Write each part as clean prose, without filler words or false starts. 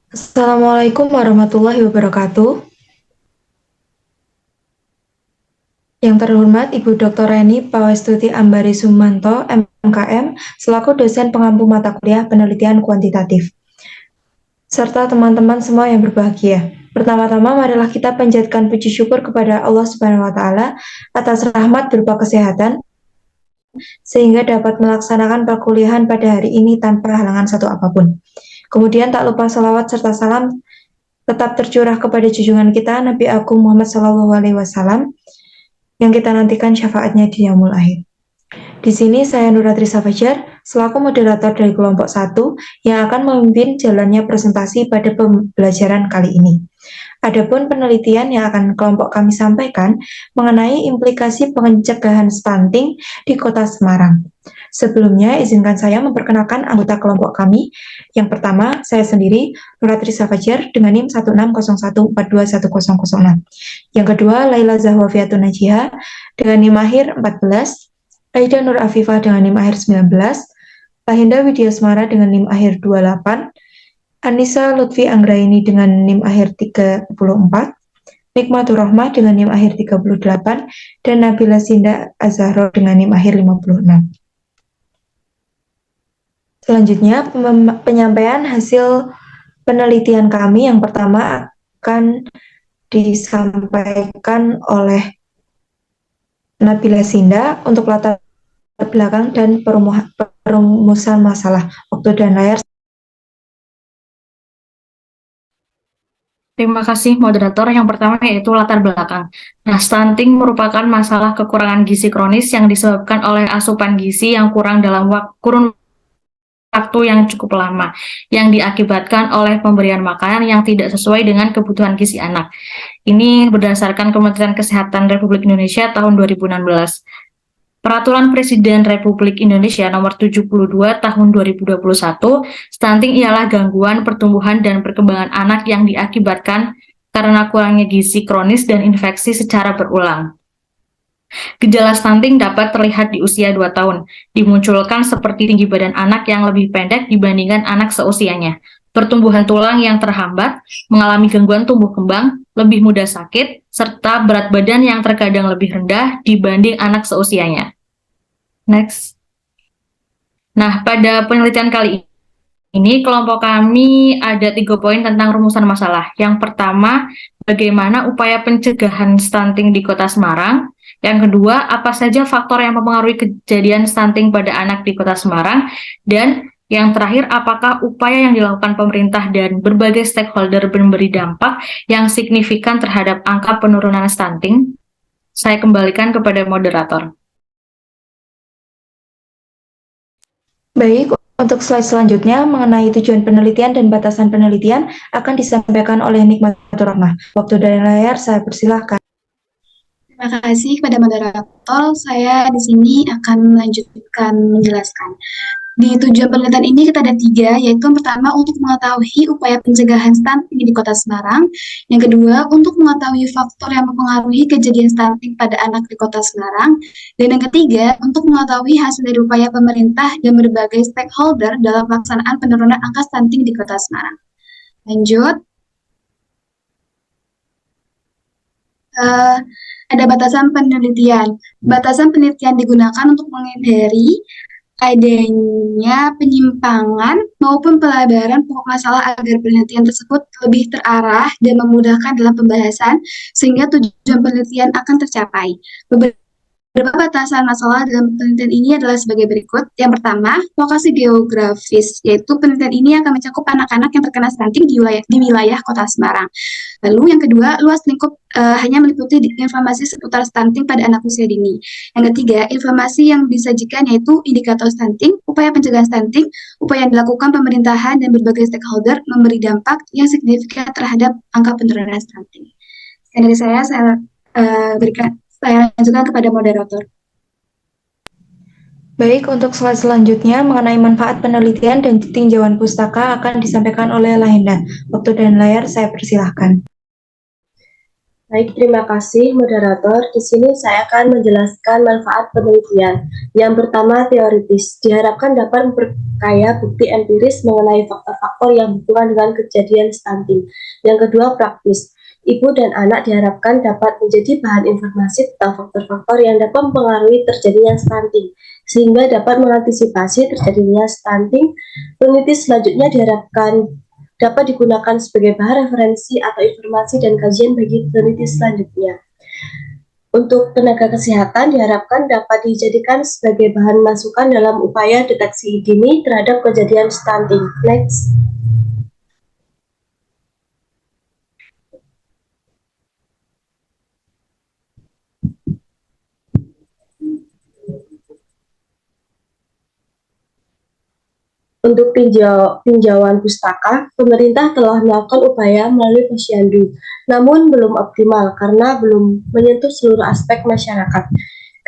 Assalamualaikum warahmatullahi wabarakatuh. Yang terhormat Ibu Dr. Reni Pawestuti Ambari Sumanto, MKM, selaku dosen pengampu mata kuliah penelitian kuantitatif. Serta teman-teman semua yang berbahagia. Pertama-tama, marilah kita panjatkan puji syukur kepada Allah Subhanahu wa Ta'ala atas rahmat berupa kesehatan, sehingga dapat melaksanakan perkuliahan pada hari ini tanpa halangan satu apapun. Kemudian tak lupa salawat serta salam tetap tercurah kepada junjungan kita Nabi Agung Muhammad SAW yang kita nantikan syafaatnya di yaumul akhir. Di sini saya Nuratrisa Fajar selaku moderator dari kelompok 1 yang akan memimpin jalannya presentasi pada pembelajaran kali ini. Adapun penelitian yang akan kelompok kami sampaikan mengenai implikasi pencegahan stunting di Kota Semarang. Sebelumnya, izinkan saya memperkenalkan anggota kelompok kami. Yang pertama, saya sendiri, Nuratrisa Fajar, dengan NIM 16014210006. Yang kedua, Laila Zahwa Fiatun Najiha, dengan NIM akhir 14. Aida Nur Afifah dengan NIM akhir 19. Lahinda Widya Semara dengan NIM akhir 28. Anissa Lutfi Anggraini dengan NIM akhir 34. Nikmatur Rohmah dengan NIM akhir 38. Dan Nabila Sinda Azharo dengan NIM akhir 56. Selanjutnya, penyampaian hasil penelitian kami yang pertama akan disampaikan oleh Nabila Sinda untuk latar belakang dan perumusan masalah. Waktu dan layar. Terima kasih moderator. Yang pertama yaitu latar belakang. Nah, stunting merupakan masalah kekurangan gizi kronis yang disebabkan oleh asupan gizi yang kurang dalam kurun waktu yang cukup lama, yang diakibatkan oleh pemberian makanan yang tidak sesuai dengan kebutuhan gizi anak. Ini berdasarkan Kementerian Kesehatan Republik Indonesia tahun 2016. Peraturan Presiden Republik Indonesia Nomor 72 Tahun 2021, stunting ialah gangguan pertumbuhan dan perkembangan anak yang diakibatkan karena kurangnya gizi kronis dan infeksi secara berulang. Gejala stunting dapat terlihat di usia 2 tahun, dimunculkan seperti tinggi badan anak yang lebih pendek dibandingkan anak seusianya, pertumbuhan tulang yang terhambat, mengalami gangguan tumbuh kembang, lebih mudah sakit, serta berat badan yang terkadang lebih rendah dibanding anak seusianya. Next. Nah, pada penelitian kali ini, kelompok kami ada 3 poin tentang rumusan masalah. Yang pertama, bagaimana upaya pencegahan stunting di Kota Semarang. Yang kedua, apa saja faktor yang mempengaruhi kejadian stunting pada anak di Kota Semarang. Dan yang terakhir, apakah upaya yang dilakukan pemerintah dan berbagai stakeholder memberi dampak yang signifikan terhadap angka penurunan stunting? Saya kembalikan kepada moderator. Baik, untuk slide selanjutnya mengenai tujuan penelitian dan batasan penelitian akan disampaikan oleh Nikmatur Rohmah. Waktu dari layar, saya persilahkan. Terima kasih kepada moderator. Saya di sini akan melanjutkan menjelaskan. Di tujuan penelitian ini kita ada 3, yaitu yang pertama untuk mengetahui upaya pencegahan stunting di Kota Semarang. Yang kedua, untuk mengetahui faktor yang mempengaruhi kejadian stunting pada anak di Kota Semarang. Dan yang ketiga, untuk mengetahui hasil dari upaya pemerintah dan berbagai stakeholder dalam pelaksanaan penurunan angka stunting di Kota Semarang. Lanjut. Ada batasan penelitian. Batasan penelitian digunakan untuk menghindari adanya penyimpangan maupun pelebaran pokok masalah agar penelitian tersebut lebih terarah dan memudahkan dalam pembahasan sehingga tujuan penelitian akan tercapai. Beberapa batasan masalah dalam penelitian ini adalah sebagai berikut. Yang pertama, lokasi geografis, yaitu penelitian ini akan mencakup anak-anak yang terkena stunting di wilayah Kota Semarang. Lalu yang kedua, luas lingkup hanya meliputi informasi seputar stunting pada anak usia dini. Yang ketiga, informasi yang disajikan yaitu indikator stunting, upaya pencegahan stunting, upaya yang dilakukan pemerintahan dan berbagai stakeholder memberi dampak yang signifikan terhadap angka penurunan stunting. Sekian dari saya berikan Saya lanjutkan kepada moderator. Baik, untuk slide selanjutnya mengenai manfaat penelitian dan tinjauan pustaka akan disampaikan oleh Lahenda. Waktu dan layar saya persilahkan. Baik, terima kasih moderator. Di sini saya akan menjelaskan manfaat penelitian. Yang pertama, teoritis. Diharapkan dapat memperkaya bukti empiris mengenai faktor-faktor yang berhubungan dengan kejadian stunting. Yang kedua, praktis. Ibu dan anak diharapkan dapat menjadi bahan informasi tentang faktor-faktor yang dapat mempengaruhi terjadinya stunting, sehingga dapat mengantisipasi terjadinya stunting. Peneliti selanjutnya diharapkan dapat digunakan sebagai bahan referensi atau informasi dan kajian bagi peneliti selanjutnya. Untuk tenaga kesehatan diharapkan dapat dijadikan sebagai bahan masukan dalam upaya deteksi dini terhadap kejadian stunting. Next. Untuk tinjauan pustaka, pemerintah telah melakukan upaya melalui posyandu, namun belum optimal karena belum menyentuh seluruh aspek masyarakat.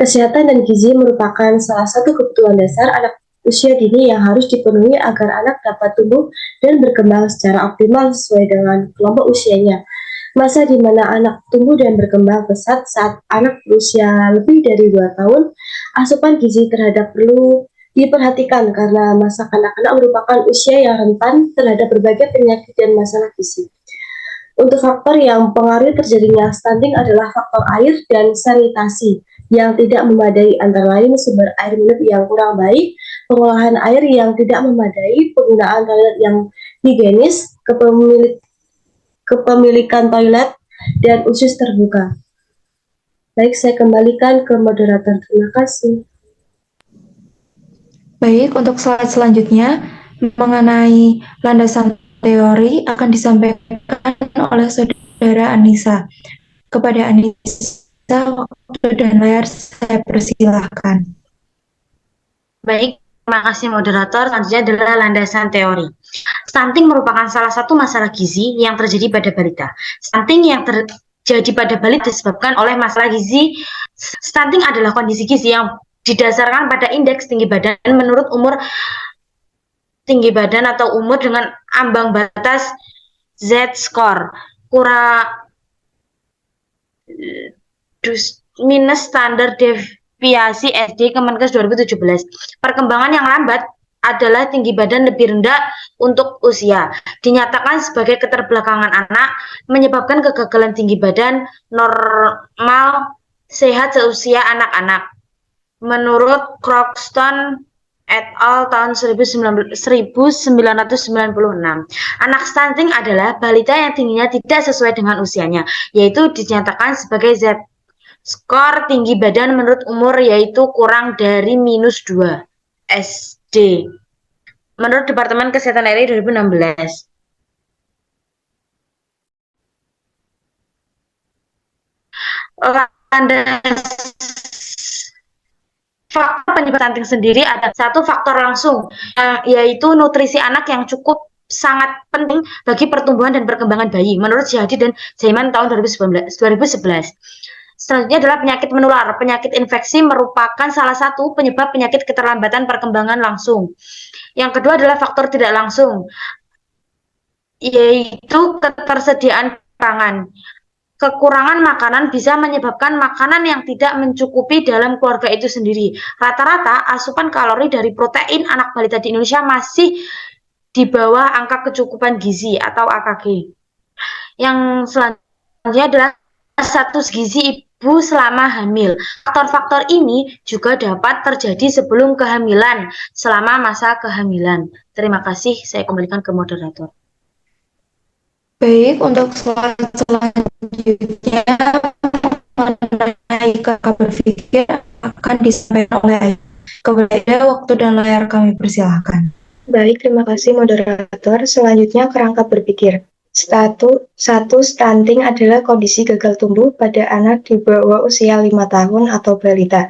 Kesehatan dan gizi merupakan salah satu kebutuhan dasar anak usia dini yang harus dipenuhi agar anak dapat tumbuh dan berkembang secara optimal sesuai dengan kelompok usianya. Masa di mana anak tumbuh dan berkembang pesat saat anak berusia lebih dari 2 tahun, asupan gizi terhadap perlu diperhatikan karena masa kanak-kanak merupakan usia yang rentan terhadap berbagai penyakit dan masalah gizi. Untuk faktor yang mempengaruhi terjadinya stunting adalah faktor air dan sanitasi yang tidak memadai, antara lain sumber air minum yang kurang baik, pengolahan air yang tidak memadai, penggunaan toilet yang higienis, kepemilikan toilet, dan usus terbuka. Baik, saya kembalikan ke moderator. Terima kasih. Baik, untuk slide selanjutnya mengenai landasan teori akan disampaikan oleh Saudara Anissa. Kepada Anissa, waktu dan layar saya persilahkan. Baik, terima kasih moderator. Selanjutnya adalah landasan teori. Stunting merupakan salah satu masalah gizi yang terjadi pada balita. Stunting yang terjadi pada balita disebabkan oleh masalah gizi. Stunting adalah kondisi gizi yang didasarkan pada indeks tinggi badan menurut umur tinggi badan atau umur dengan ambang batas Z-score minus standar deviasi SD Kemenkes 2017. Perkembangan yang lambat adalah tinggi badan lebih rendah untuk usia. Dinyatakan sebagai keterbelakangan anak, menyebabkan kegagalan tinggi badan normal sehat seusia anak-anak. Menurut Croxton et al. Tahun 1996, anak stunting adalah balita yang tingginya tidak sesuai dengan usianya, yaitu dinyatakan sebagai Z-score tinggi badan menurut umur yaitu kurang dari -2 SD. Menurut Departemen Kesehatan RI 2016. Faktor penyebab stunting sendiri ada satu faktor langsung, yaitu nutrisi anak yang cukup sangat penting bagi pertumbuhan dan perkembangan bayi, menurut Syahdi dan Zaiman tahun 2011. Selanjutnya adalah penyakit menular. Penyakit infeksi merupakan salah satu penyebab penyakit keterlambatan perkembangan langsung. Yang kedua adalah faktor tidak langsung, yaitu ketersediaan pangan. Kekurangan makanan bisa menyebabkan makanan yang tidak mencukupi dalam keluarga itu sendiri. Rata-rata asupan kalori dari protein anak balita di Indonesia masih di bawah angka kecukupan gizi atau AKG. Yang selanjutnya adalah status gizi ibu selama hamil. Faktor-faktor ini juga dapat terjadi sebelum kehamilan, selama masa kehamilan. Terima kasih, saya kembalikan ke moderator. Baik, untuk slide selanjutnya mengenai kakak berpikir akan disampaikan oleh Kepada waktu dan layar kami persilahkan. Baik, terima kasih moderator. Selanjutnya kerangka berpikir. Satu, stunting adalah kondisi gagal tumbuh pada anak di bawah usia 5 tahun atau balita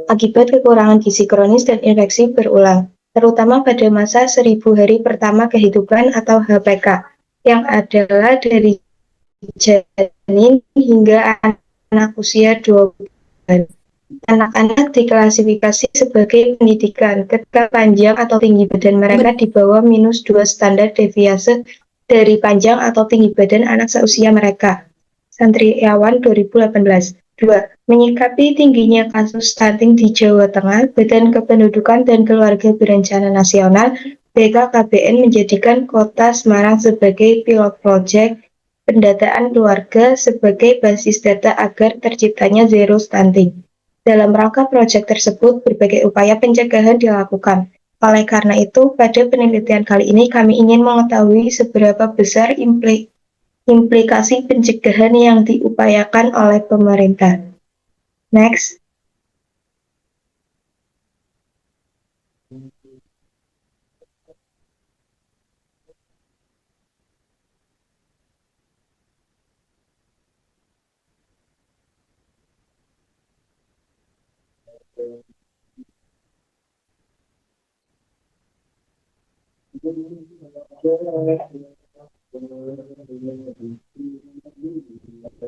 akibat kekurangan gizi kronis dan infeksi berulang, terutama pada masa 1000 hari pertama kehidupan atau HPK, yang adalah dari janin hingga anak usia 2 Anak-anak diklasifikasi sebagai pendidikan ketika panjang atau tinggi badan mereka di bawah -2 standar deviasi dari panjang atau tinggi badan anak seusia mereka. Santriawan 2018. 2. Menyikapi tingginya kasus stunting di Jawa Tengah, Badan Kependudukan dan Keluarga Berencana Nasional (BKKBN) menjadikan Kota Semarang sebagai pilot project pendataan keluarga sebagai basis data agar terciptanya zero stunting. Dalam rangka proyek tersebut, berbagai upaya pencegahan dilakukan. Oleh karena itu, pada penelitian kali ini kami ingin mengetahui seberapa besar implikasi pencegahan yang diupayakan oleh pemerintah. Next.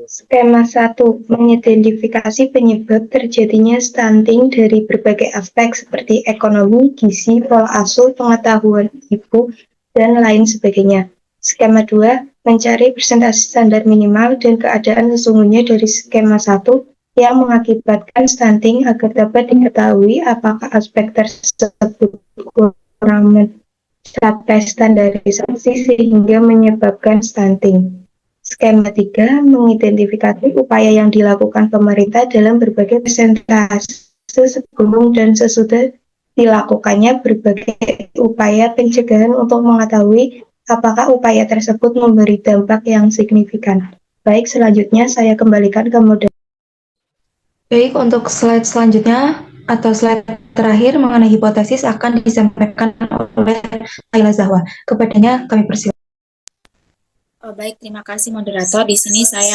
Skema 1. Mengidentifikasi penyebab terjadinya stunting dari berbagai aspek seperti ekonomi, gizi, pola asuh, pengetahuan ibu, dan lain sebagainya. Skema 2. Mencari persentase standar minimal dan keadaan sesungguhnya dari skema 1 yang mengakibatkan stunting agar dapat diketahui apakah aspek tersebut kurang mencapai standarisasi sehingga menyebabkan stunting. Skema 3. Mengidentifikasi upaya yang dilakukan pemerintah dalam berbagai persentase sebelum dan sesudah dilakukannya berbagai upaya pencegahan untuk mengetahui apakah upaya tersebut memberi dampak yang signifikan. Baik, selanjutnya saya kembalikan ke moderator. Baik, untuk slide selanjutnya atau slide terakhir mengenai hipotesis akan disampaikan oleh Laila Zahwa. Kepadanya kami persilakan. Baik, terima kasih moderator. Di sini saya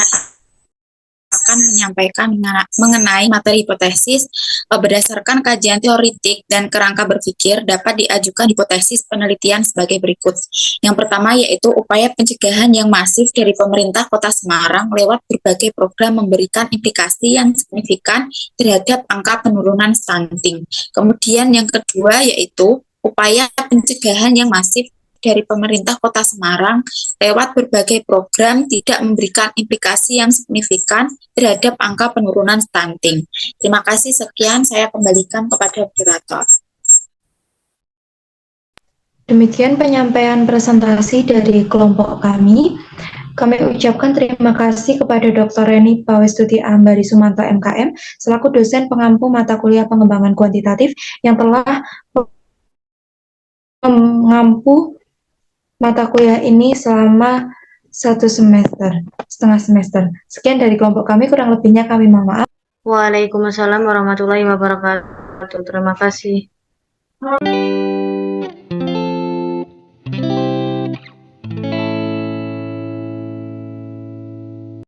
akan menyampaikan mengenai materi hipotesis. Berdasarkan kajian teoritik dan kerangka berpikir dapat diajukan hipotesis penelitian sebagai berikut. Yang pertama yaitu upaya pencegahan yang masif dari pemerintah Kota Semarang lewat berbagai program memberikan implikasi yang signifikan terhadap angka penurunan stunting. Kemudian yang kedua yaitu upaya pencegahan yang masif dari pemerintah Kota Semarang lewat berbagai program tidak memberikan implikasi yang signifikan terhadap angka penurunan stunting. Terima kasih, sekian saya kembalikan kepada moderator. Demikian penyampaian presentasi dari kelompok kami. Kami ucapkan terima kasih kepada Dr. Reni Pawestuti Ambari Sumanto MKM selaku dosen pengampu mata kuliah pengembangan kuantitatif yang telah mengampu mata kuliah ini selama setengah semester. Sekian dari kelompok kami, kurang lebihnya kami mohon maaf. Waalaikumsalam warahmatullahi wabarakatuh. Terima kasih.